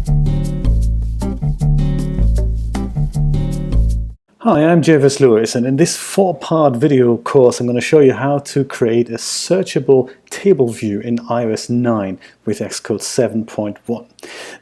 Hi, I'm Jervis Lewis, and in this 4-part video course I'm going to show you how to create a searchable table view in iOS 9 with Xcode 7.1.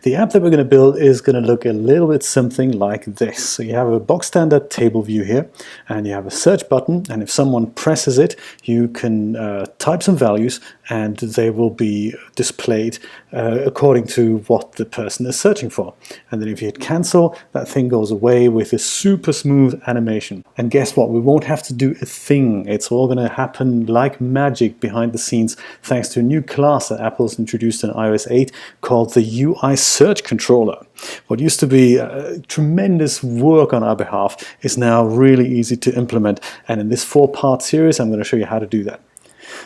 The app that we're going to build is going to look a little bit something like this. So you have a box standard table view here, and you have a search button, and if someone presses it you can type some values and they will be displayed according to what the person is searching for. And then if you hit cancel, that thing goes away with a super smooth animation. And guess what? We won't have to do a thing. It's all going to happen like magic behind the scenes thanks to a new class that Apple's introduced in iOS 8 called the UISearchController. What used to be tremendous work on our behalf is now really easy to implement. And in this 4-part series, I'm going to show you how to do that.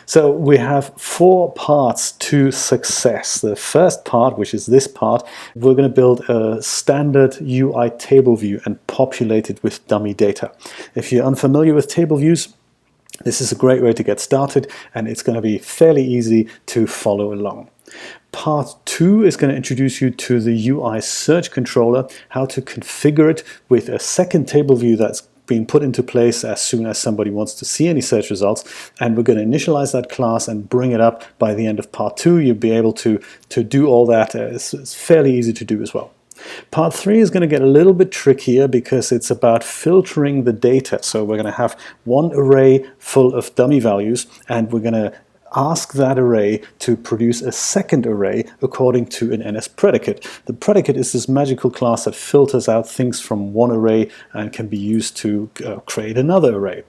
So we have 4 parts to success. The first part, which is this part, we're going to build a standard UI table view and populate it with dummy data. If you're unfamiliar with table views, this is a great way to get started, and it's going to be fairly easy to follow along. Part 2 is going to introduce you to the UISearchController, how to configure it with a second table view that's being put into place as soon as somebody wants to see any search results, and we're going to initialize that class and bring it up by the end of part 2. You'll be able to do all that. It's fairly easy to do as well. Part 3 is going to get a little bit trickier because it's about filtering the data. So we're going to have one array full of dummy values, and we're going to ask that array to produce a second array according to an NSPredicate. The predicate is this magical class that filters out things from one array and can be used to create another array.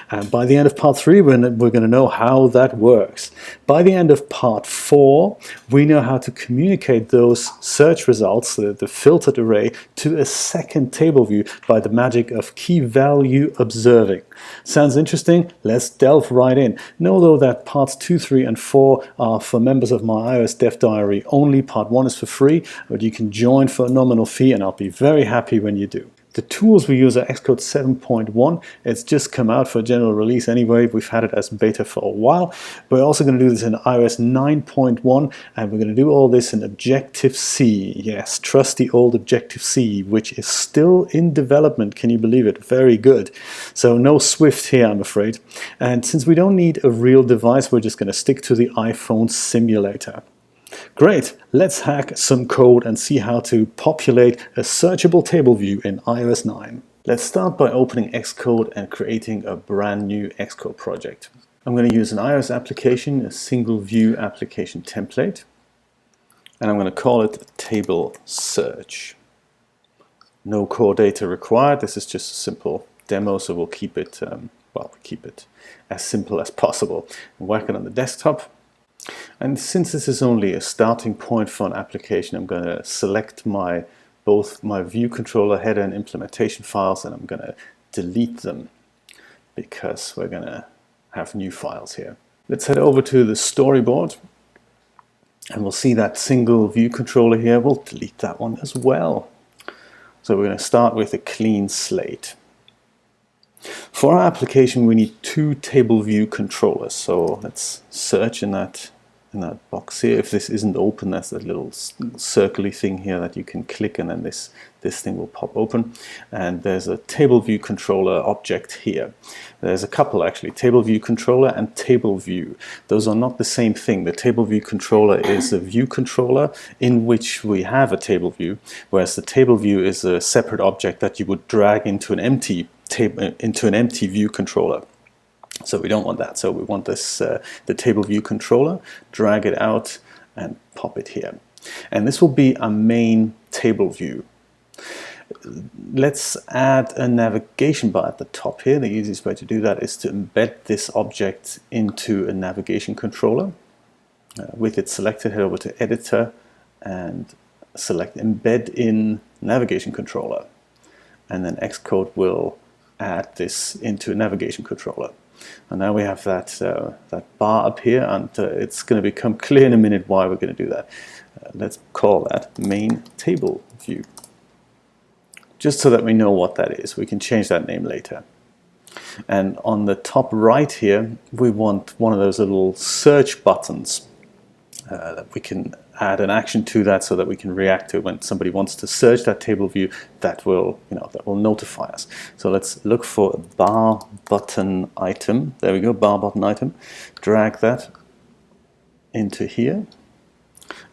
And by the end of part 3, we're going to know how that works. By the end of part 4, we know how to communicate those search results, the filtered array, to a second table view by the magic of key value observing. Sounds interesting? Let's delve right in. Know though that parts 2, 3, and 4 are for members of my iOS Dev Diary only. Part 1 is for free, but you can join for a nominal fee, and I'll be very happy when you do. The tools we use are Xcode 7.1. It's just come out for general release anyway. We've had it as beta for a while. We're also going to do this in iOS 9.1, and we're going to do all this in Objective-C. Yes, trusty old Objective-C, which is still in development. Can you believe it? Very good. So no Swift here, I'm afraid. And since we don't need a real device, we're just going to stick to the iPhone simulator. Great, let's hack some code and see how to populate a searchable table view in iOS 9. Let's start by opening Xcode and creating a brand new Xcode project. I'm going to use an iOS application, a single view application template, and I'm going to call it Table Search. No core data required. This is just a simple demo, so we'll keep it, keep it as simple as possible. Whack it on the desktop. And since this is only a starting point for an application, I'm going to select both my view controller header and implementation files, and I'm going to delete them because we're going to have new files here. Let's head over to the storyboard, and we'll see that single view controller here. We'll delete that one as well. So we're going to start with a clean slate. For our application, we need 2 table view controllers. So let's search in that box here. If this isn't open, that's that little circly thing here that you can click, and then this thing will pop open. And there's a table view controller object here. There's a couple actually, table view controller and table view. Those are not the same thing. The table view controller is a view controller in which we have a table view, whereas the table view is a separate object that you would drag into an empty view controller. So we don't want that. So we want this the table view controller, drag it out and pop it here. And this will be a main table view. Let's add a navigation bar at the top here. The easiest way to do that is to embed this object into a navigation controller. With it selected, head over to Editor and select Embed in Navigation Controller. And then Xcode will add this into a navigation controller. And now we have that bar up here, and it's going to become clear in a minute why we're going to do that. Let's call that main table view, just so that we know what that is. We can change that name later. And on the top right here, we want one of those little search buttons. that we can add an action to that so that we can react to it when somebody wants to search that table view. That will, that will notify us. So let's look for a bar button item. There we go, bar button item. Drag that into here,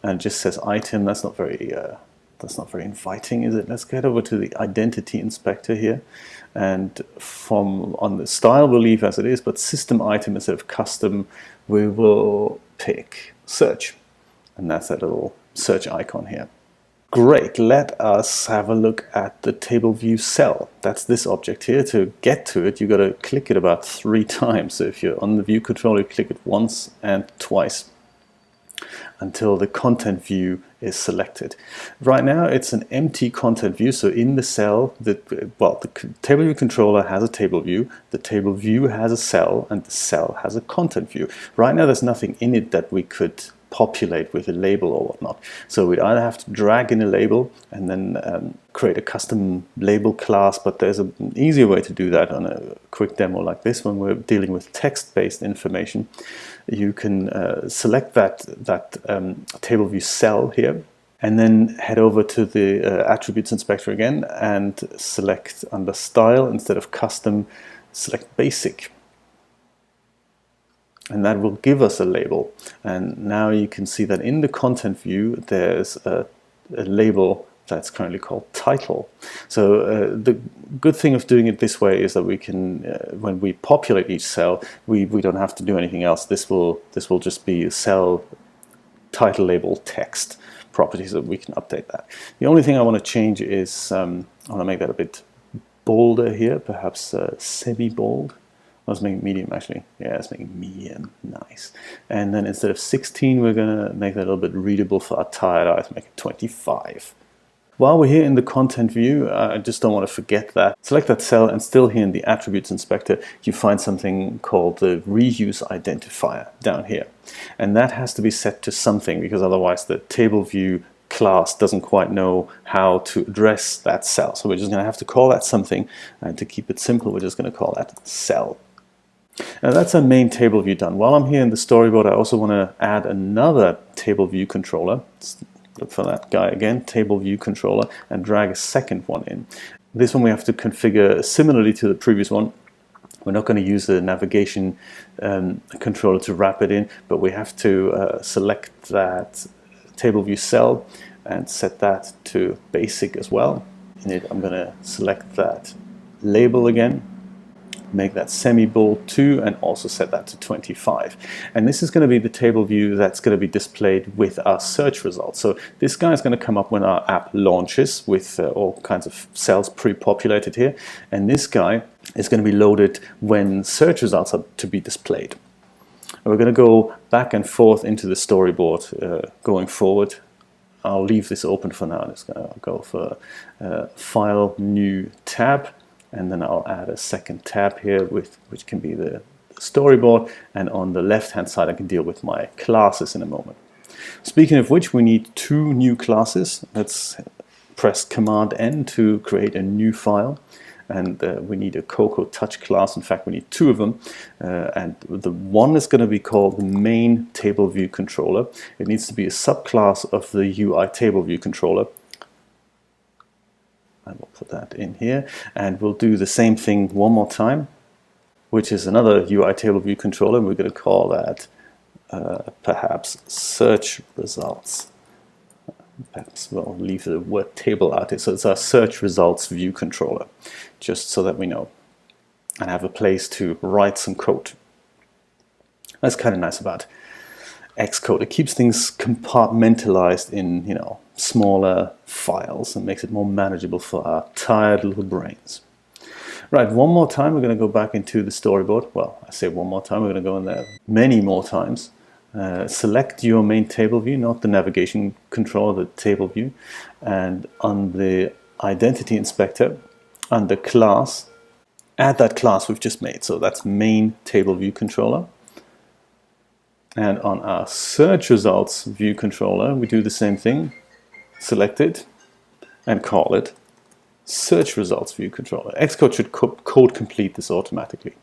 and it just says item. That's not very inviting, is it? Let's get over to the identity inspector here, and on the style we'll leave as it is, but system item instead of custom, we will pick search, and that's that little search icon here. Great, let us have a look at the table view cell. That's this object here. To get to it, you've got to click it about 3 times. So if you're on the view controller, you click it once and twice until the content view is selected. Right now it's an empty content view, so in the cell, the table view controller has a table view, the table view has a cell, and the cell has a content view. Right now there's nothing in it that we could populate with a label or whatnot. So we'd either have to drag in a label and then create a custom label class, but there's an easier way to do that on a quick demo like this when we're dealing with text-based information. You can select that table view cell here, and then head over to the attributes inspector again and select under style instead of custom, select basic. And that will give us a label. And now you can see that in the content view there's a label that's currently called title. So the good thing of doing it this way is that we can, when we populate each cell, we don't have to do anything else. This will just be a cell title label text property, so we can update that. The only thing I want to change is I want to make that a bit bolder here, perhaps semi-bold. Let's make it medium actually. Yeah, let's make it medium. Nice. And then instead of 16, we're going to make that a little bit readable for our tired eyes. Make it 25. While we're here in the content view, I just don't want to forget that. Select that cell, and still here in the attributes inspector, you find something called the Reuse Identifier down here. And that has to be set to something, because otherwise the Tableview class doesn't quite know how to address that cell. So we're just going to have to call that something, and to keep it simple, we're just going to call that cell. Now that's our main table view done. While I'm here in the storyboard, I also want to add another table view controller. Let's look for that guy again, table view controller, and drag a second one in. This one we have to configure similarly to the previous one. We're not going to use the navigation controller to wrap it in, but we have to select that table view cell and set that to basic as well. In it, I'm going to select that label again, make that semi-bold too, and also set that to 25. And this is going to be the table view that's going to be displayed with our search results. So this guy is going to come up when our app launches with all kinds of cells pre-populated here. And this guy is going to be loaded when search results are to be displayed. And we're going to go back and forth into the storyboard going forward. I'll leave this open for now. I'm just going to go for File, New Tab. And then I'll add a second tab here, which can be the storyboard. And on the left-hand side, I can deal with my classes in a moment. Speaking of which, we need 2 new classes. Let's press Command-N to create a new file. And we need a Cocoa Touch class. In fact, we need 2 of them. And the one is going to be called the main table view controller. It needs to be a subclass of the UITableView controller. And we'll put that in here, and we'll do the same thing one more time, which is another UITableView controller. We're going to call that perhaps search results. Perhaps we'll leave the word table out here. So it's our search results view controller, just so that we know and have a place to write some code. That's kind of nice about Xcode. It keeps things compartmentalized in, smaller files and makes it more manageable for our tired little brains. Right, one more time we're going to go back into the storyboard. Well, I say one more time, we're going to go in there many more times. Select your main table view, not the navigation controller, the table view. And on the identity inspector, under class, add that class we've just made. So that's main table view controller. And on our search results view controller, we do the same thing. Select it and call it search results view controller. Xcode should code complete this automatically.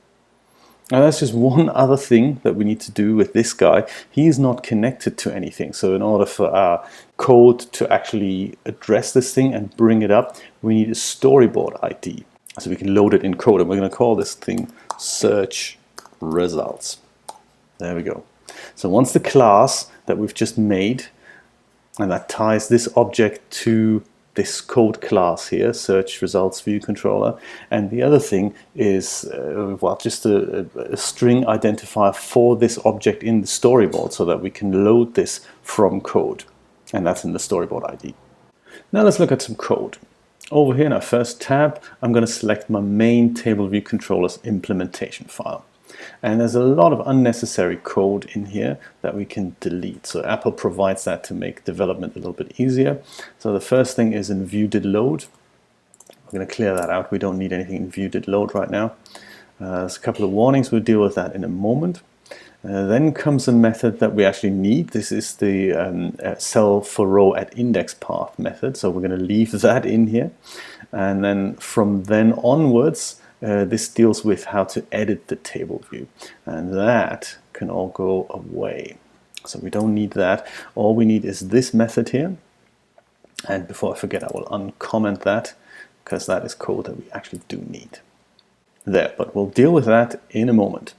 Now that's just one other thing that we need to do with this guy. He is not connected to anything. So in order for our code to actually address this thing and bring it up, we need a storyboard ID. So we can load it in code, and we're going to call this thing search results. There we go. So once the class that we've just made, and that ties this object to this code class here, search results view controller, and the other thing is well, just a string identifier for this object in the storyboard so that we can load this from code, and that's in the storyboard ID. Now let's look at some code. Over here in our first tab, I'm going to select my main Tableview controller's implementation file. And there's a lot of unnecessary code in here that we can delete. So Apple provides that to make development a little bit easier. So the first thing is in view.did.load. We're going to clear that out. We don't need anything in view.did.load right now. There's a couple of warnings. We'll deal with that in a moment. Then comes a method that we actually need. This is the cell for row at index path method. So we're going to leave that in here. And then from then onwards, this deals with how to edit the table view, and that can all go away. So we don't need that. All we need is this method here. And before I forget, I will uncomment that, because that is code that we actually do need. There, but we'll deal with that in a moment.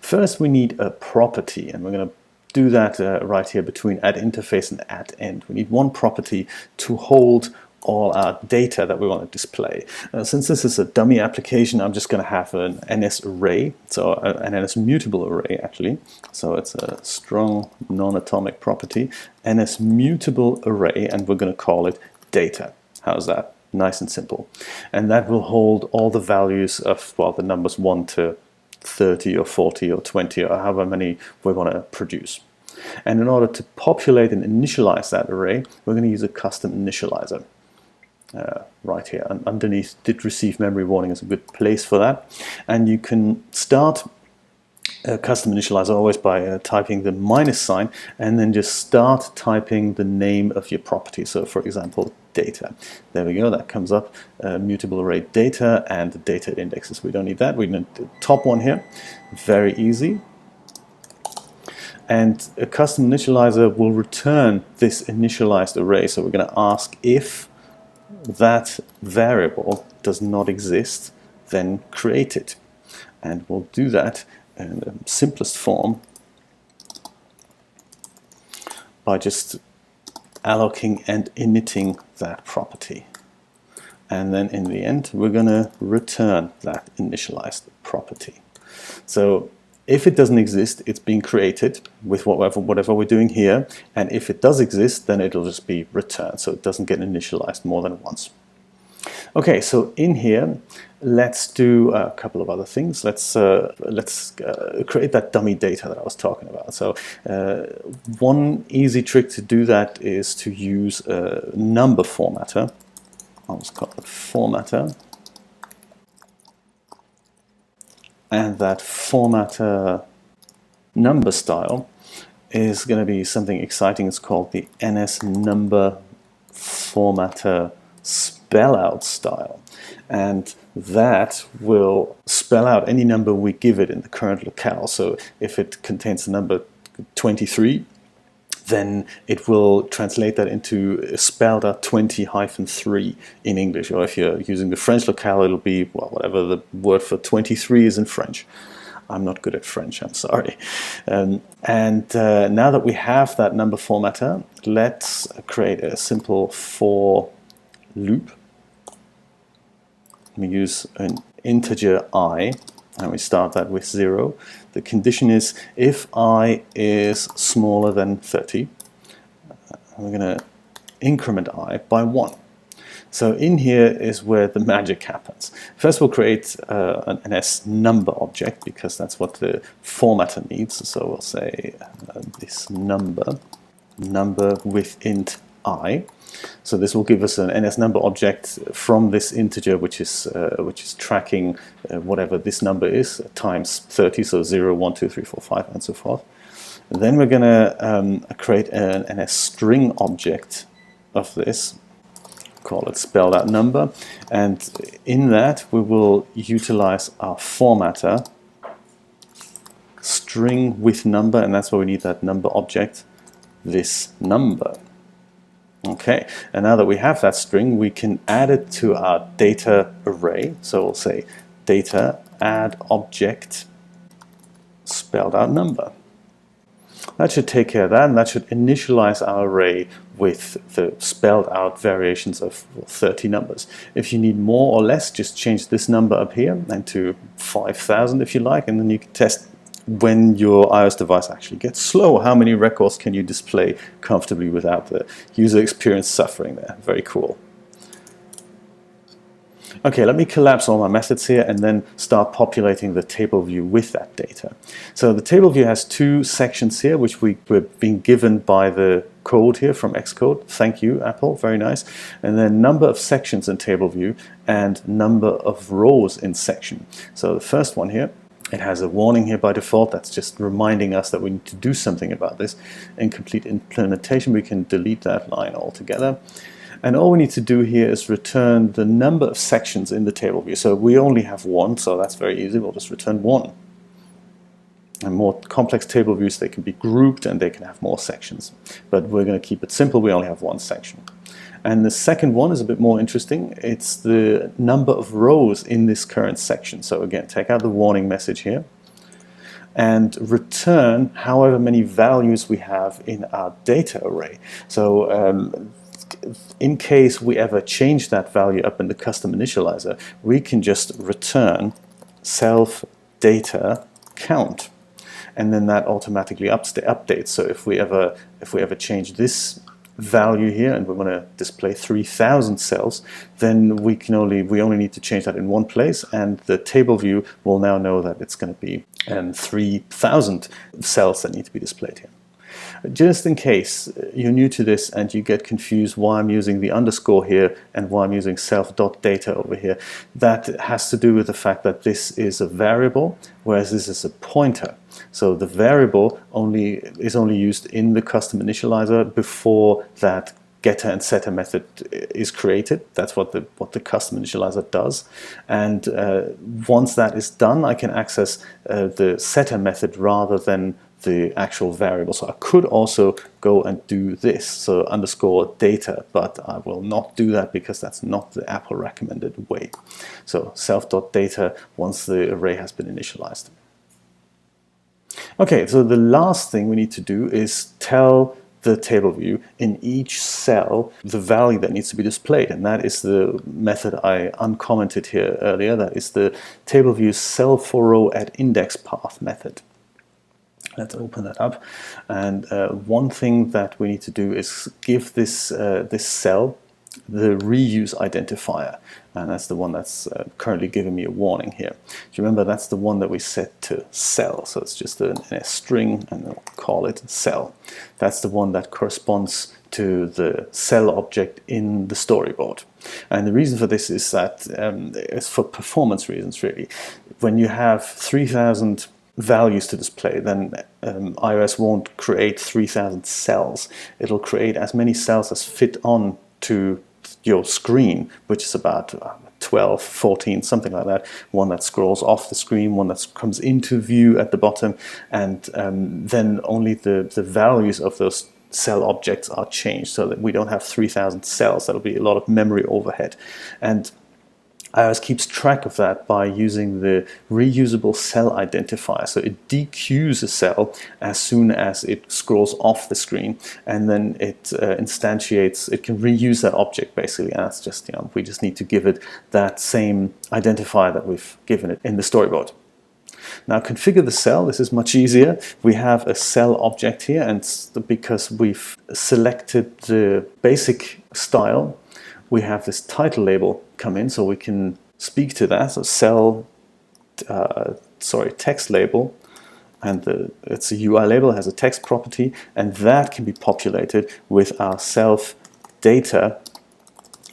First, we need a property, and we're going to do that right here between add_interface and add_end. We need one property to hold all our data that we want to display. Since this is a dummy application, I'm just going to have an NSArray, so an NSMutable array actually. So it's a strong non-atomic property, NSMutable array, and we're going to call it data. How's that? Nice and simple. And that will hold all the values of, well, the numbers 1 to 30 or 40 or 20 or however many we want to produce. And in order to populate and initialize that array, we're going to use a custom initializer. Right here, and underneath did receive memory warning is a good place for that. And you can start a custom initializer always by typing the minus sign, and then just start typing the name of your property. So for example, data. There we go, that comes up, mutable array data and the data indexes. We don't need that. We need the top one here. Very easy. And a custom initializer will return this initialized array. So we're going to ask if that variable does not exist, then create it. And we'll do that in the simplest form by just allocating and initting that property. And then in the end, we're going to return that initialized property. So if it doesn't exist, it's being created with whatever we're doing here, and if it does exist, then it'll just be returned, so it doesn't get initialized more than once. Okay, so in here, let's do a couple of other things. Let's create that dummy data that I was talking about. So one easy trick to do that is to use a number formatter. I'll just call it formatter. And that formatter number style is going to be something exciting. It's called the NSNumber formatter spellout style. And that will spell out any number we give it in the current locale. So if it contains the number 23, then it will translate that into spelled out 20-3 in English. Or if you're using the French locale, it'll be, well, whatever the word for 23 is in French. I'm not good at French, I'm sorry. Now that we have that number formatter, let's create a simple for loop. We use an integer I, and we start that with 0. The condition is if I is smaller than 30, we're going to increment I by 1. So in here is where the magic happens. First we'll create an NSNumber object, because that's what the formatter needs. So we'll say this number with int I. So this will give us an NSNumber object from this integer, which is tracking whatever this number is times 30, so 0, 1, 2, 3, 4, 5, and so forth. And then we're going to create an NSString object of this, call it spelled out number, and in that we will utilize our formatter string with number, and that's why we need that number object, this number. Okay, and now that we have that string, we can add it to our data array. So we'll say data add object spelled out number. That should take care of that, and that should initialize our array with the spelled out variations of 30 numbers. If you need more or less, just change this number up here and to 5,000 if you like, and then you can test when your iOS device actually gets slow. How many records can you display comfortably without the user experience suffering there? Very cool. Okay, let me collapse all my methods here and then start populating the table view with that data. So the table view has two sections here, which we're being given by the code here from Xcode. Thank you, Apple, very nice. And then number of sections in table view and number of rows in section. So the first one here, it has a warning here by default. That's just reminding us that we need to do something about this. Incomplete implementation, we can delete that line altogether. And all we need to do here is return the number of sections in the table view. So we only have one, so that's very easy. We'll just return one. And more complex table views, they can be grouped and they can have more sections. But we're going to keep it simple. We only have one section. And the second one is a bit more interesting. It's the number of rows in this current section. So again, take out the warning message here and return however many values we have in our data array. So in case we ever change that value up in the custom initializer, we can just return self data count, and then that automatically updates. So if we ever change this value here and we want to display 3,000 cells, then we only need to change that in one place, and the table view will now know that it's going to be 3,000 cells that need to be displayed here. Just in case you're new to this and you get confused why I'm using the underscore here and why I'm using self.data over here, that has to do with the fact that this is a variable, whereas this is a pointer. So the variable is only used in the custom initializer before that getter and setter method is created. That's what the custom initializer does. And once that is done, I can access the setter method rather than the actual variable. So I could also go and do this, so underscore data, but I will not do that because that's not the Apple recommended way. So self.data once the array has been initialized. Okay, so the last thing we need to do is tell the table view in each cell the value that needs to be displayed, and that is the method I uncommented here earlier. That is the table view cell for row at index path method. Let's open that up, and one thing that we need to do is give this this cell the reuse identifier, and that's the one that's currently giving me a warning here. Do you remember that's the one that we set to cell? So it's just a string, and we'll call it cell. That's the one that corresponds to the cell object in the storyboard. And the reason for this is that it's for performance reasons, really. When you have 3,000 values to display, then iOS won't create 3,000 cells. It'll create as many cells as fit on to your screen, which is about 12, 14, something like that. One that scrolls off the screen, one that comes into view at the bottom, and then only the values of those cell objects are changed, so that we don't have 3,000 cells. That'll be a lot of memory overhead. And iOS keeps track of that by using the reusable cell identifier. So it dequeues a cell as soon as it scrolls off the screen, and then it instantiates, it can reuse that object basically, and that's just, we just need to give it that same identifier that we've given it in the storyboard. Now configure the cell. This is much easier. We have a cell object here, and because we've selected the basic style, we have this title label come in, so we can speak to that. So cell, text label, and it's a UI label, it has a text property, and that can be populated with our self data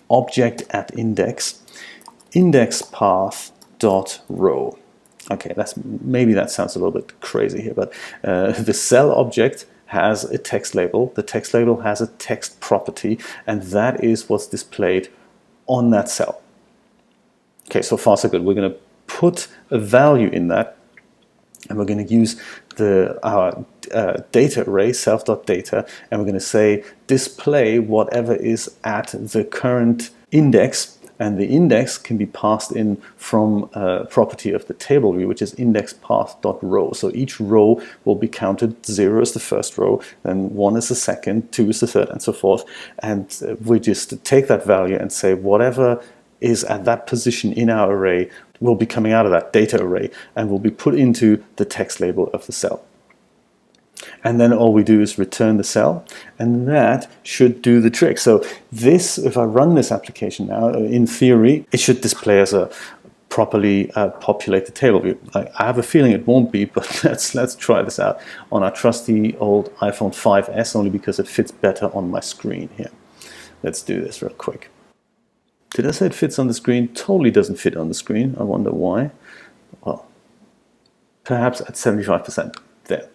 object at index path dot row. Okay, maybe that sounds a little bit crazy here, but the cell object has a text label, the text label has a text property, and that is what's displayed on that cell. Okay, so far so good. We're going to put a value in that, And we're going to use our data array, self.data, and we're going to say display whatever is at the current index, and the index can be passed in from a property of the table view, which is indexPath.row. So each row will be counted. 0 is the first row, then 1 is the second, 2 is the third, and so forth. And we just take that value and say whatever is at that position in our array will be coming out of that data array and will be put into the text label of the cell. And then all we do is return the cell, and that should do the trick. So this, if I run this application now, in theory, it should display as a properly populated table view. I have a feeling it won't be, but let's try this out on our trusty old iPhone 5S, only because it fits better on my screen here. Let's do this real quick. Did I say it fits on the screen? Totally doesn't fit on the screen. I wonder why. Well, perhaps at 75%. There.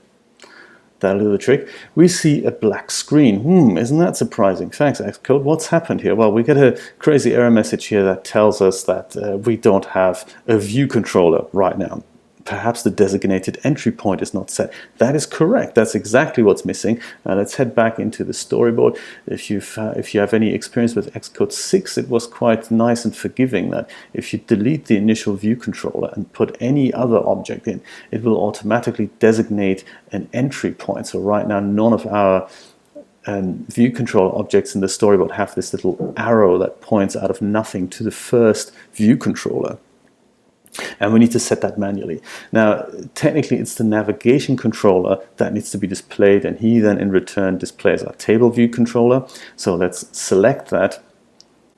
That'll do the trick. We see a black screen. Isn't that surprising? Thanks, Xcode. What's happened here? Well, we get a crazy error message here that tells us that we don't have a view controller right now. Perhaps the designated entry point is not set. That is correct. That's exactly what's missing. Let's head back into the storyboard. If you have any experience with Xcode 6, it was quite nice and forgiving that if you delete the initial view controller and put any other object in, it will automatically designate an entry point. So right now, none of our view controller objects in the storyboard have this little arrow that points out of nothing to the first view controller. And we need to set that manually. Now, technically, it's the navigation controller that needs to be displayed, and he then in return displays our table view controller. So let's select that.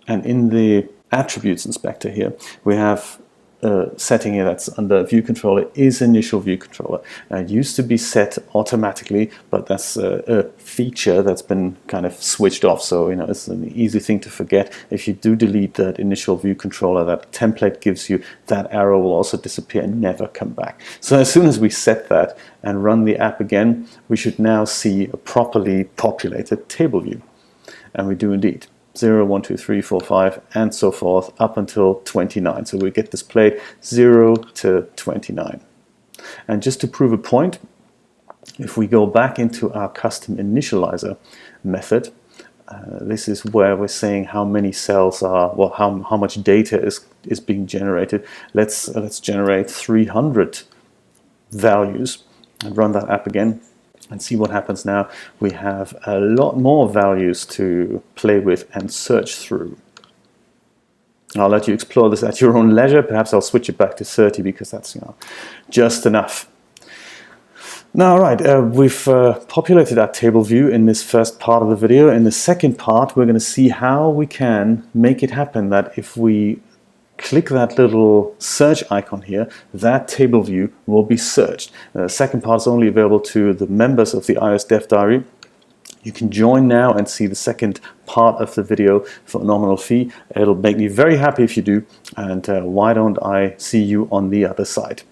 And in the attributes inspector here, we have a setting here that's under view controller is initial view controller. It used to be set automatically, but that's a feature that's been kind of switched off. So, it's an easy thing to forget. If you do delete that initial view controller, that template gives you, that arrow will also disappear and never come back. So as soon as we set that and run the app again, we should now see a properly populated table view. And we do indeed. 0, 1, 2, 3, 4, 5, and so forth up until 29. So we get displayed 0 to 29. And just to prove a point, if we go back into our custom initializer method, this is where we're saying how many cells are, well, how much data is being generated. Let's generate 300 values and run that app again. And see what happens now. We have a lot more values to play with and search through. I'll let you explore this at your own leisure. Perhaps I'll switch it back to 30 because that's just enough. Now, all right, we've populated our table view in this first part of the video. In the second part, we're going to see how we can make it happen that if we click that little search icon here, that table view will be searched. The second part is only available to the members of the iOS Dev Diary. You can join now and see the second part of the video for a nominal fee. It'll make me very happy if you do, and why don't I see you on the other side.